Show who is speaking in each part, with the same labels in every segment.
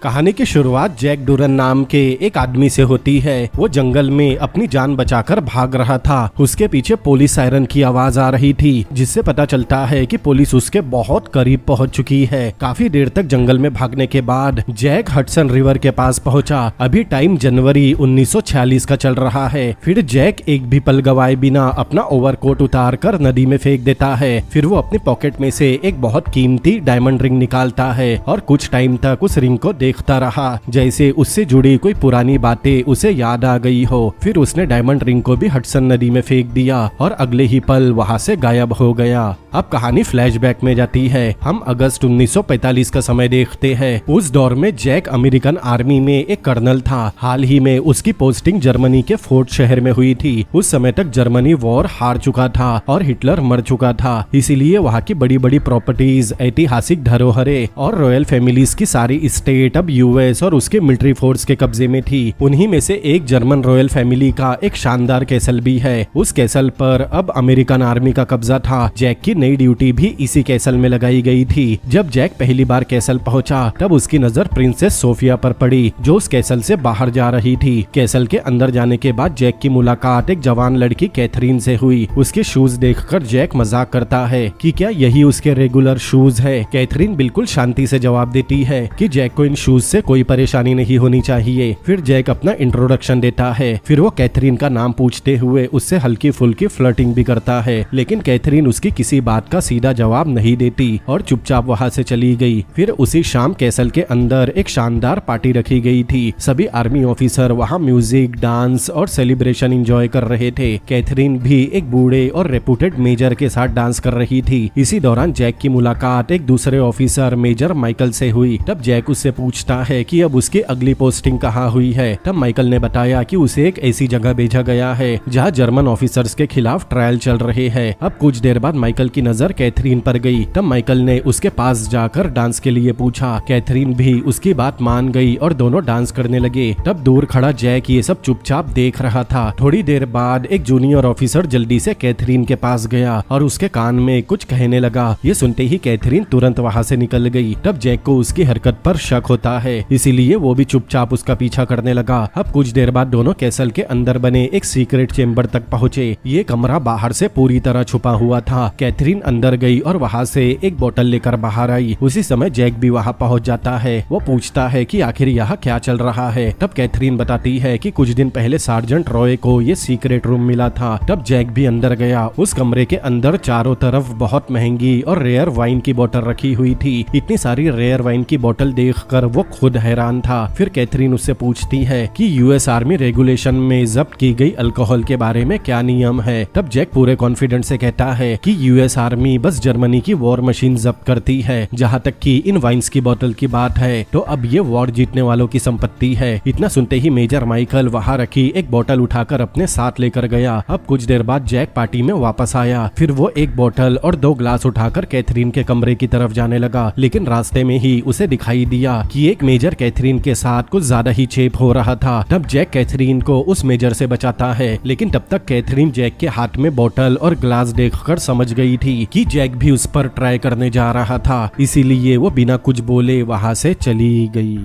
Speaker 1: कहानी की शुरुआत जैक डूरन नाम के एक आदमी से होती है। वो जंगल में अपनी जान बचाकर भाग रहा था। उसके पीछे पुलिस सायरन की आवाज आ रही थी, जिससे पता चलता है कि पुलिस उसके बहुत करीब पहुंच चुकी है। काफी देर तक जंगल में भागने के बाद जैक हडसन रिवर के पास पहुंचा। अभी टाइम जनवरी 1946 का चल रहा है। फिर जैक एक भी पल गवाए बिना अपना ओवरकोट उतार कर नदी में फेंक देता है। फिर वो अपनी पॉकेट में से एक बहुत कीमती डायमंड रिंग निकालता है और कुछ टाइम तक उस रिंग को देखता रहा, जैसे उससे जुड़ी कोई पुरानी बातें उसे याद आ गई हो। फिर उसने डायमंड रिंग को भी हडसन नदी में फेंक दिया और अगले ही पल वहां से गायब हो गया। अब कहानी फ्लैशबैक में जाती है। हम अगस्त 1945 का समय देखते हैं। उस दौर में जैक अमेरिकन आर्मी में एक कर्नल था। हाल ही में उसकी पोस्टिंग जर्मनी के फोर्ट शहर में हुई थी। उस समय तक जर्मनी वॉर हार चुका था और हिटलर मर चुका था, इसीलिए वहाँ की बड़ी बड़ी प्रॉपर्टीज, ऐतिहासिक धरोहरें और रॉयल फैमिलीज की सारी स्टेट अब यूएस और उसके मिलिट्री फोर्स के कब्जे में थी। उन्हीं में से एक जर्मन रॉयल फैमिली का एक शानदार कैसल भी है। उस कैसल पर अब अमेरिकन आर्मी का कब्जा था। जैक की नई ड्यूटी भी इसी कैसल में लगाई गई थी। जब जैक पहली बार कैसल पहुंचा तब उसकी नजर प्रिंसेस सोफिया पर पड़ी, जो उस कैसल से बाहर जा रही थी। कैसल के अंदर जाने के बाद जैक की मुलाकात एक जवान लड़की कैथरीन से हुई। उसके शूज देखकर जैक मजाक करता है कि क्या यही उसके रेगुलर शूज है। कैथरीन बिल्कुल शांति से जवाब देती है कि जैक को इन शूज से कोई परेशानी नहीं होनी चाहिए। फिर जैक अपना इंट्रोडक्शन देता है। फिर वो कैथरीन का नाम पूछते हुए उससे हल्की फुल्की फ्लर्टिंग भी करता है, लेकिन कैथरीन उसकी किसी बात का सीधा जवाब नहीं देती और चुपचाप वहाँ से चली गई। फिर उसी शाम कैसल के अंदर एक शानदार पार्टी रखी गई थी। सभी आर्मी ऑफिसर वहाँ म्यूजिक, डांस और सेलिब्रेशन एंजॉय कर रहे थे। कैथरीन भी एक बूढ़े और रेपुटेड मेजर के साथ डांस कर रही थी। इसी दौरान जैक की मुलाकात एक दूसरे ऑफिसर मेजर माइकल से हुई। तब जैक उससे पूछता है कि अब उसकी अगली पोस्टिंग कहाँ हुई है। तब माइकल ने बताया कि उसे एक ऐसी जगह भेजा गया है जहाँ जर्मन ऑफिसर्स के खिलाफ ट्रायल चल रहे हैं। अब कुछ देर बाद माइकल की नजर कैथरीन पर गई। तब माइकल ने उसके पास जाकर डांस के लिए पूछा। कैथरीन भी उसकी बात मान गई और दोनों डांस करने लगे। तब दूर खड़ा जैक ये सब चुपचाप देख रहा था। थोड़ी देर बाद एक जूनियर ऑफिसर जल्दी से कैथरीन के पास गया और उसके कान में कुछ कहने लगा। ये सुनते ही कैथरीन तुरंत वहाँ से निकल गई। तब जैक को उसकी हरकत पर शक होता है, इसीलिए वो भी चुपचाप उसका पीछा करने लगा। अब कुछ देर बाद दोनों कैसल के अंदर बने एक सीक्रेट चेम्बर तक पहुँचे। ये कमरा बाहर से पूरी तरह छुपा हुआ था। कैथरीन अंदर गई और वहाँ से एक बोतल लेकर बाहर आई। उसी समय जैक भी वहाँ पहुँच जाता है। वो पूछता है कि आखिर यहाँ क्या चल रहा है। तब कैथरीन बताती है कि कुछ दिन पहले सार्जेंट रॉय को ये सीक्रेट रूम मिला था। तब जैक भी अंदर गया। उस कमरे के अंदर चारों तरफ बहुत महंगी और रेयर वाइन की बोतल रखी हुई थी। इतनी सारी रेयर वाइन की बोतल देखकर वो खुद हैरान था। फिर कैथरीन उससे पूछती है कि यूएस आर्मी रेगुलेशन में जब्त की गई अल्कोहल के बारे में क्या नियम है। तब जैक पूरे कॉन्फिडेंस से कहता है कि यूएस आर्मी बस जर्मनी की वॉर मशीन जब्त करती है। जहाँ तक कि इन वाइन्स की बोतल की बात है तो अब ये वॉर जीतने वालों की संपत्ति है। इतना सुनते ही मेजर माइकल वहाँ रखी एक बोतल उठाकर अपने साथ लेकर गया। अब कुछ देर बाद जैक पार्टी में वापस आया। फिर वो एक बोतल और 2 ग्लास उठाकर कैथरीन के कमरे की तरफ जाने लगा, लेकिन रास्ते में ही उसे दिखाई दिया कि एक मेजर कैथरीन के साथ कुछ ज्यादा ही चेप हो रहा था। तब जैक कैथरीन को उस मेजर से बचाता है, लेकिन तब तक कैथरीन जैक के हाथ में बोतल और ग्लास देखकर समझ गई थी कि जैक भी उस पर ट्राई करने जा रहा था, इसीलिए वो बिना कुछ बोले वहां से चली गई।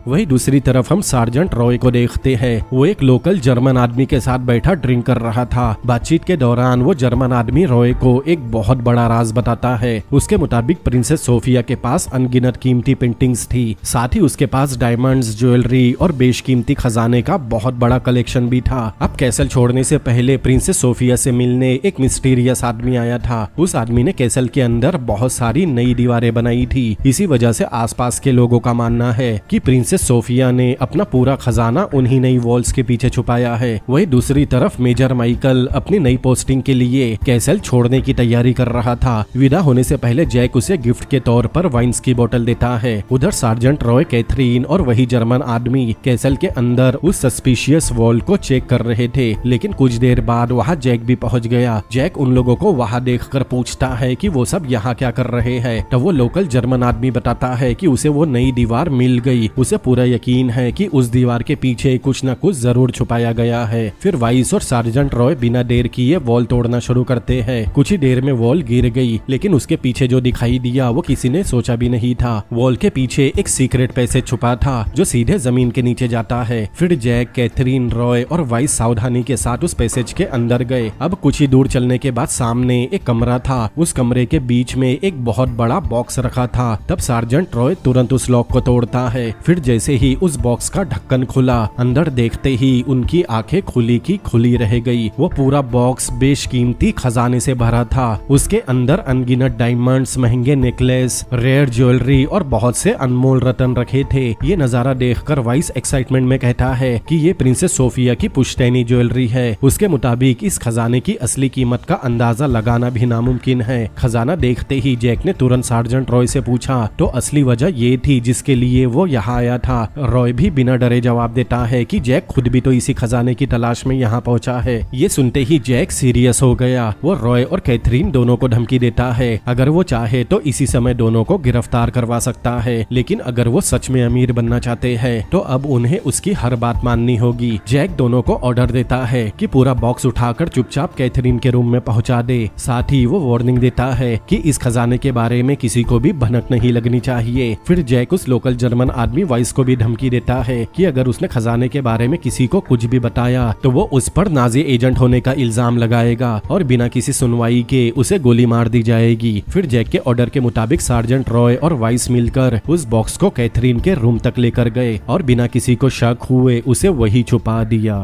Speaker 1: वही दूसरी तरफ हम सार्जेंट रॉय को देखते हैं। वो एक लोकल जर्मन आदमी के साथ बैठा ड्रिंक कर रहा था। बातचीत के दौरान वो जर्मन आदमी रॉय को एक बहुत बड़ा राज बताता है। उसके मुताबिक प्रिंसेस सोफिया के पास अनगिनत कीमती पेंटिंग्स थी। साथ ही उसके पास डायमंड्स, ज्वेलरी और बेशकीमती खजाने का बहुत बड़ा कलेक्शन भी था। अब कैसल छोड़ने से पहले प्रिंसेस सोफिया से मिलने एक मिस्टीरियस आदमी आया था। उस आदमी ने कैसल के अंदर बहुत सारी नई दीवारें बनाई थी। इसी वजह से आसपास के लोगों का मानना है कि प्रिंसेस सोफिया ने अपना पूरा खजाना उन्हीं नई वॉल्स के पीछे छुपाया है। वही दूसरी तरफ मेजर माइकल अपनी नई पोस्टिंग के लिए कैसल छोड़ने की तैयारी कर रहा था। विदा होने से पहले जैक उसे गिफ्ट के तौर पर वाइन्स की बोतल देता है। उधर सार्जेंट रॉय, कैथरीन और वही जर्मन आदमी कैसल के अंदर उस सस्पिशियस वॉल को चेक कर रहे थे, लेकिन कुछ देर बाद वहाँ जैक भी पहुँच गया। जैक उन लोगों को वहाँ देखकर पूछता है कि वो सब यहाँ क्या कर रहे हैं। तब वो लोकल जर्मन आदमी बताता है कि उसे वो नई दीवार मिल गई। उसे पूरा यकीन है कि उस दीवार के पीछे कुछ न कुछ जरूर छुपाया गया है। फिर वाइस और सार्जेंट रॉय बिना देर किए वॉल तोड़ना शुरू करते हैं। कुछ ही देर में वॉल गिर गई, लेकिन उसके पीछे जो दिखाई दिया वो किसी ने सोचा भी नहीं था। वॉल के पीछे एक सीक्रेट पैसेज छुपा था जो सीधे जमीन के नीचे जाता है। फिर जैक, कैथरीन, रॉय और वाइस सावधानी के साथ उस पैसेज के अंदर गए। अब कुछ ही दूर चलने के बाद सामने एक कमरा था। उस कमरे के बीच में एक बहुत बड़ा बॉक्स रखा था। तब सार्जेंट रॉय तुरंत उस लॉक को तोड़ता है। फिर जैसे ही उस बॉक्स का ढक्कन खुला, अंदर देखते ही उनकी आंखें खुली की खुली रह गई। वो पूरा बॉक्स बेशकीमती खजाने से भरा था। उसके अंदर अनगिनत डायमंड्स, महंगे नेकलेस, रेयर ज्वेलरी और बहुत से अनमोल रत्न रखे थे। ये नजारा देखकर वाइस एक्साइटमेंट में कहता है कि ये प्रिंसेस सोफिया की पुश्तैनी ज्वेलरी है। उसके मुताबिक इस खजाने की असली कीमत का अंदाजा लगाना भी नामुमकिन है। खजाना देखते ही जैक ने तुरंत सार्जेंट रॉय से पूछा तो असली वजह ये थी जिसके लिए वो यहाँ आया था। रॉय भी बिना डरे जवाब देता है कि जैक खुद भी तो इसी खजाने की तलाश में यहाँ पहुँचा है। ये सुनते ही जैक सीरियस हो गया। वो रॉय और कैथरीन दोनों को धमकी देता है अगर वो चाहे तो इसी समय दोनों को गिरफ्तार करवा सकता है, लेकिन अगर वो सच में अमीर बनना चाहते हैं तो अब उन्हें उसकी हर बात माननी होगी। जैक दोनों को ऑर्डर देता है कि पूरा बॉक्स उठाकर चुपचाप कैथरीन के रूम में पहुंचा दे। साथ ही वो वार्निंग देता है कि इस खजाने के बारे में किसी को भी भनक नहीं लगनी चाहिए। फिर जैक उस लोकल जर्मन आदमी वाइस को भी धमकी देता है कि अगर उसने खजाने के बारे में किसी को कुछ भी बताया तो वो उस पर नाजी एजेंट होने का इल्जाम लगाएगा और बिना किसी सुनवाई के उसे गोली मार दी जाएगी। फिर जैक के ऑर्डर के मुताबिक सार्जेंट रॉय और वाइस मिलकर उस बॉक्स को कैथरीन के रूम तक लेकर गए और बिना किसी को शक हुए उसे वही छुपा दिया।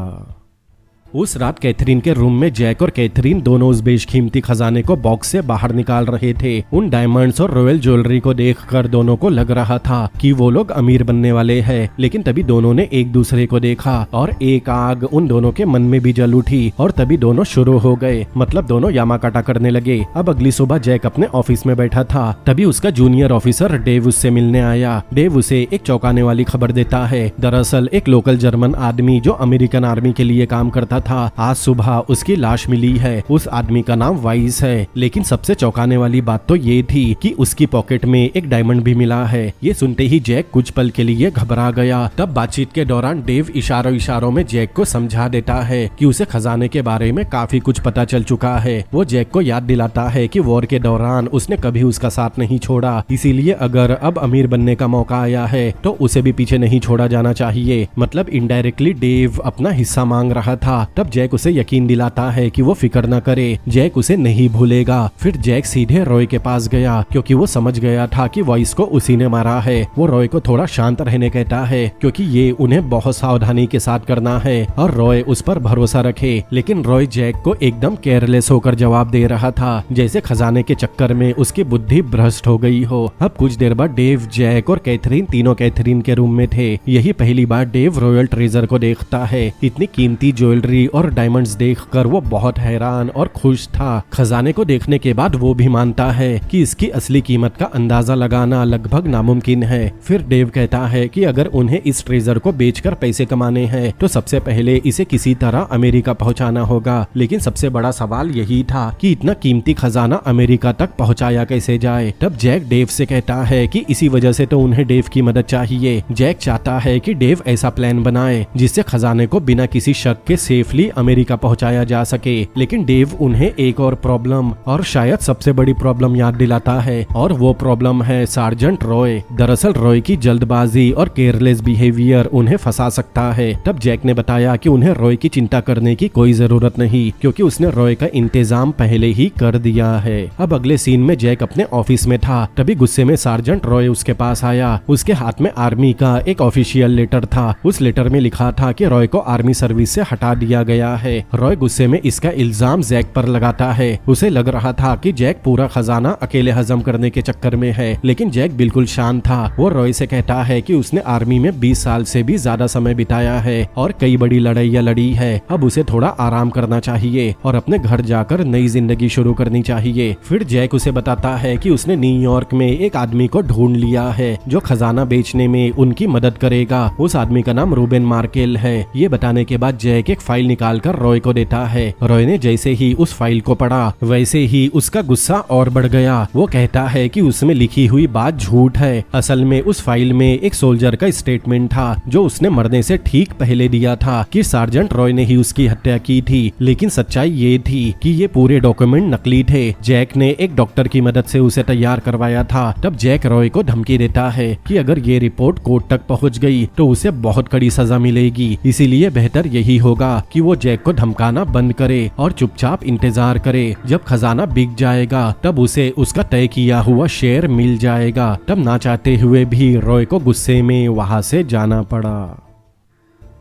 Speaker 1: उस रात कैथरीन के रूम में जैक और कैथरीन दोनों उस बेशकीमती खजाने को बॉक्स से बाहर निकाल रहे थे। उन डायमंड्स और रॉयल ज्वेलरी को देखकर दोनों को लग रहा था कि वो लोग अमीर बनने वाले हैं, लेकिन तभी दोनों ने एक दूसरे को देखा और एक आग उन दोनों के मन में भी जल उठी और तभी दोनों शुरू हो गए, मतलब दोनों यामाकाटा करने लगे। अब अगली सुबह जैक अपने ऑफिस में बैठा था, तभी उसका जूनियर ऑफिसर डेव उससे मिलने आया। डेव उसे एक चौंकाने वाली खबर देता है। दरअसल एक लोकल जर्मन आदमी जो अमेरिकन आर्मी के लिए काम करता था, आज सुबह उसकी लाश मिली है। उस आदमी का नाम वाइस है, लेकिन सबसे चौंकाने वाली बात तो ये थी कि उसकी पॉकेट में एक डायमंड भी मिला है। ये सुनते ही जैक कुछ पल के लिए घबरा गया। तब बातचीत के दौरान डेव इशारों में जैक को समझा देता है कि उसे खजाने के बारे में काफी कुछ पता चल चुका है। वो जैक को याद दिलाता है कि वॉर के दौरान उसने कभी उसका साथ नहीं छोड़ा, इसीलिए अगर अब अमीर बनने का मौका आया है तो उसे भी पीछे नहीं छोड़ा जाना चाहिए। मतलब इनडायरेक्टली डेव अपना हिस्सा मांग रहा था। तब जैक उसे यकीन दिलाता है कि वो फिक्र न करे, जैक उसे नहीं भूलेगा। फिर जैक सीधे रॉय के पास गया क्योंकि वो समझ गया था कि वॉइस को उसी ने मारा है। वो रॉय को थोड़ा शांत रहने कहता है क्योंकि ये उन्हें बहुत सावधानी के साथ करना है और रॉय उस पर भरोसा रखे। लेकिन रॉय जैक को एकदम केयरलेस होकर जवाब दे रहा था, जैसे खजाने के चक्कर में उसकी बुद्धि भ्रष्ट हो गई हो। अब कुछ देर बाद डेव, जैक और कैथरीन तीनों कैथरीन के रूम में थे। यही पहली बार डेव रॉयल ट्रेजर को देखता है। इतनी कीमती ज्वेलरी और डायमंड्स देखकर वो बहुत हैरान और खुश था। खजाने को देखने के बाद वो भी मानता है कि इसकी असली कीमत का अंदाजा लगाना लगभग नामुमकिन है। फिर डेव कहता है कि अगर उन्हें इस ट्रेजर को बेचकर पैसे कमाने हैं तो सबसे पहले इसे किसी तरह अमेरिका पहुंचाना होगा। लेकिन सबसे बड़ा सवाल यही था कि इतना कीमती खजाना अमेरिका तक पहुंचाया कैसे जाए। तब जैक डेव से कहता है कि इसी वजह से तो उन्हें डेव की मदद चाहिए। जैक चाहता है कि डेव ऐसा प्लान बनाए जिससे खजाने को बिना किसी शक के सेफली अमेरिका पहुंचाया जा सके। लेकिन डेव उन्हें एक और प्रॉब्लम और शायद सबसे बड़ी प्रॉब्लम याद दिलाता है और वो प्रॉब्लम है सार्जेंट रॉय। दरअसल रॉय की जल्दबाजी और केयरलेस बिहेवियर उन्हें फंसा सकता है। तब जैक ने बताया कि उन्हें रॉय की चिंता करने की कोई जरूरत नहीं क्योंकि उसने रॉय का इंतजाम पहले ही कर दिया है। अब अगले सीन में जैक अपने ऑफिस में था, तभी गुस्से में सार्जेंट रॉय उसके पास आया। उसके हाथ में आर्मी का एक ऑफिशियल लेटर था। उस लेटर में लिखा था कि रॉय को आर्मी सर्विस से हटा दिया गया है। रॉय गुस्से में इसका इल्जाम जैक पर लगाता है। उसे लग रहा था कि जैक पूरा खजाना अकेले हजम करने के चक्कर में है, लेकिन जैक बिल्कुल शांत था। वो रॉय से कहता है कि उसने आर्मी में 20 साल से भी ज्यादा समय बिताया है और कई बड़ी लड़ाइयां लड़ी है। अब उसे थोड़ा आराम करना चाहिए और अपने घर जाकर नई जिंदगी शुरू करनी चाहिए। फिर जैक उसे बताता है कि उसने न्यूयॉर्क में एक आदमी को ढूंढ लिया है जो खजाना बेचने में उनकी मदद करेगा। उस आदमी का नाम रूबेन मार्केल है। ये बताने के बाद जैक एक फाइल फाइल निकालकर रॉय को देता है। रॉय ने जैसे ही उस फाइल को पढ़ा वैसे ही उसका गुस्सा और बढ़ गया। वो कहता है कि उसमें लिखी हुई बात झूठ है। असल में उस फाइल में एक सोल्जर का स्टेटमेंट था जो उसने मरने से ठीक पहले दिया था कि सार्जेंट रॉय ने ही उसकी हत्या की थी। लेकिन सच्चाई ये थी कि ये पूरे डॉक्यूमेंट नकली थे। जैक ने एक डॉक्टर की मदद से उसे तैयार करवाया था। तब जैक रॉय को धमकी देता है कि अगर ये रिपोर्ट कोर्ट तक पहुंच गई तो उसे बहुत कड़ी सजा मिलेगी, इसीलिए बेहतर यही होगा कि वो जैक को धमकाना बंद करे और चुपचाप इंतजार करे। जब खजाना बिक जाएगा तब उसे उसका तय किया हुआ शेयर मिल जाएगा। तब ना चाहते हुए भी रॉय को गुस्से में वहां से जाना पड़ा।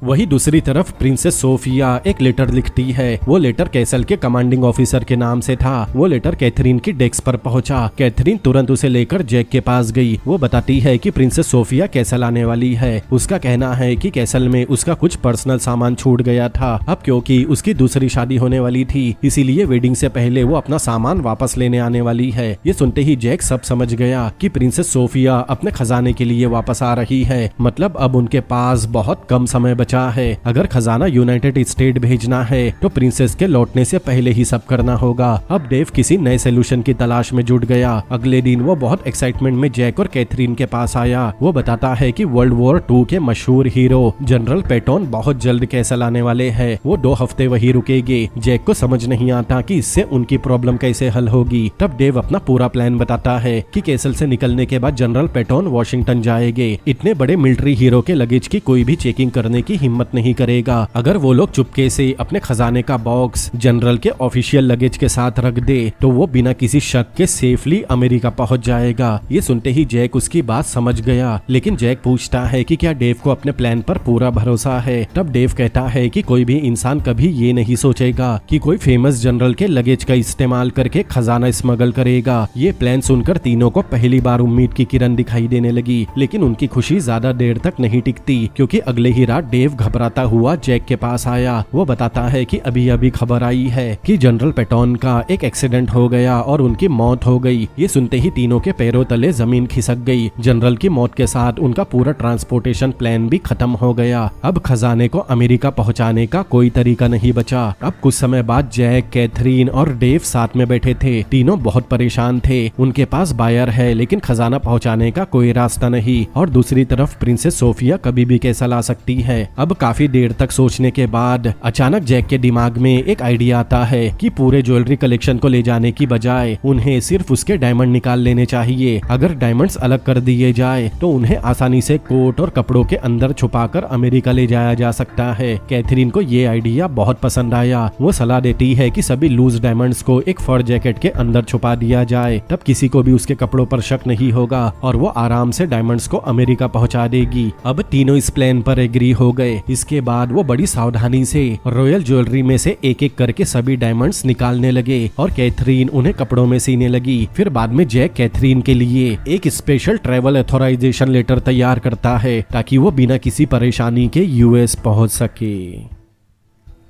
Speaker 1: वही दूसरी तरफ प्रिंसेस सोफिया एक लेटर लिखती है। वो लेटर कैसल के कमांडिंग ऑफिसर के नाम से था। वो लेटर कैथरीन की डेस्क पर पहुंचा। कैथरीन तुरंत उसे लेकर जैक के पास गई। वो बताती है कि प्रिंसेस सोफिया कैसल आने वाली है। उसका कहना है कि कैसल में उसका कुछ पर्सनल सामान छूट गया था। अब क्योंकि उसकी दूसरी शादी होने वाली थी इसीलिए वेडिंग से पहले वो अपना सामान वापस लेने आने वाली है। ये सुनते ही जैक सब समझ गया कि प्रिंसेस सोफिया अपने खजाने के लिए वापस आ रही है। मतलब अब उनके पास बहुत कम समय बचा है। अगर खजाना यूनाइटेड स्टेट भेजना है तो प्रिंसेस के लौटने से पहले ही सब करना होगा। अब डेव किसी नए सोल्यूशन की तलाश में जुट गया। अगले दिन वो बहुत एक्साइटमेंट में जैक और कैथरीन के पास आया। वो बताता है कि वर्ल्ड वॉर 2 के मशहूर हीरो जनरल पैटोन बहुत जल्द कैसल आने वाले हैं। वो 2 हफ्ते वही रुकेंगे। जैक को समझ नहीं आता कि इससे उनकी प्रॉब्लम कैसे हल होगी। तब डेव अपना पूरा प्लान बताता है कि कैसल से निकलने के बाद जनरल पैटोन वॉशिंगटन जाएंगे। इतने बड़े मिलिट्री हीरो के लगेज की कोई भी चेकिंग करने की हिम्मत नहीं करेगा। अगर वो लोग चुपके से अपने खजाने का बॉक्स जनरल के ऑफिशियल लगेज के साथ रख दे तो वो बिना किसी शक के सेफली अमेरिका पहुंच जाएगा। ये सुनते ही जैक उसकी बात समझ गया। लेकिन जैक पूछता है कि क्या डेव को अपने प्लान पर पूरा भरोसा है। तब डेव कहता है कि कोई भी इंसान कभी ये नहीं सोचेगा कि कोई फेमस जनरल के लगेज का इस्तेमाल करके खजाना स्मगल करेगा। ये प्लान सुनकर तीनों को पहली बार उम्मीद की किरण दिखाई देने लगी। लेकिन उनकी खुशी ज्यादा देर तक नहीं टिकती क्योंकि अगले ही रात डेव घबराता हुआ जैक के पास आया। वो बताता है कि अभी अभी खबर आई है कि जनरल पैटोन का एक एक्सीडेंट हो गया और उनकी मौत हो गई। ये सुनते ही तीनों के पैरों तले जमीन खिसक गई। जनरल की मौत के साथ उनका पूरा ट्रांसपोर्टेशन प्लान भी खत्म हो गया। अब खजाने को अमेरिका पहुंचाने का कोई तरीका नहीं बचा। अब कुछ समय बाद जैक, कैथरीन और डेव साथ में बैठे थे। तीनों बहुत परेशान थे। उनके पास बायर है लेकिन खजाना पहुंचाने का कोई रास्ता नहीं। और दूसरी तरफ प्रिंसेस सोफिया कभी भी कैसल आ सकती है। अब काफी देर तक सोचने के बाद अचानक जैक के दिमाग में एक आइडिया आता है कि पूरे ज्वेलरी कलेक्शन को ले जाने की बजाय उन्हें सिर्फ उसके डायमंड निकाल लेने चाहिए। अगर डायमंड्स अलग कर दिए जाए तो उन्हें आसानी से कोट और कपड़ों के अंदर छुपाकर अमेरिका ले जाया जा सकता है। कैथरीन को ये आइडिया बहुत पसंद आया। वो सलाह देती है कि सभी लूज डायमंड्स को एक फर जैकेट के अंदर छुपा दिया जाए। तब किसी को भी उसके कपड़ों पर शक नहीं होगा और वो आराम से डायमंड्स को अमेरिका पहुंचा देगी। अब तीनों इस प्लान पर एग्री हो गए। इसके बाद वो बड़ी सावधानी से रॉयल ज्वेलरी में से एक एक करके सभी डायमंड्स निकालने लगे और कैथरीन उन्हें कपड़ों में सीने लगी। फिर बाद में जैक कैथरीन के लिए एक स्पेशल ट्रैवल ऑथराइजेशन लेटर तैयार करता है ताकि वो बिना किसी परेशानी के यूएस पहुंच सके।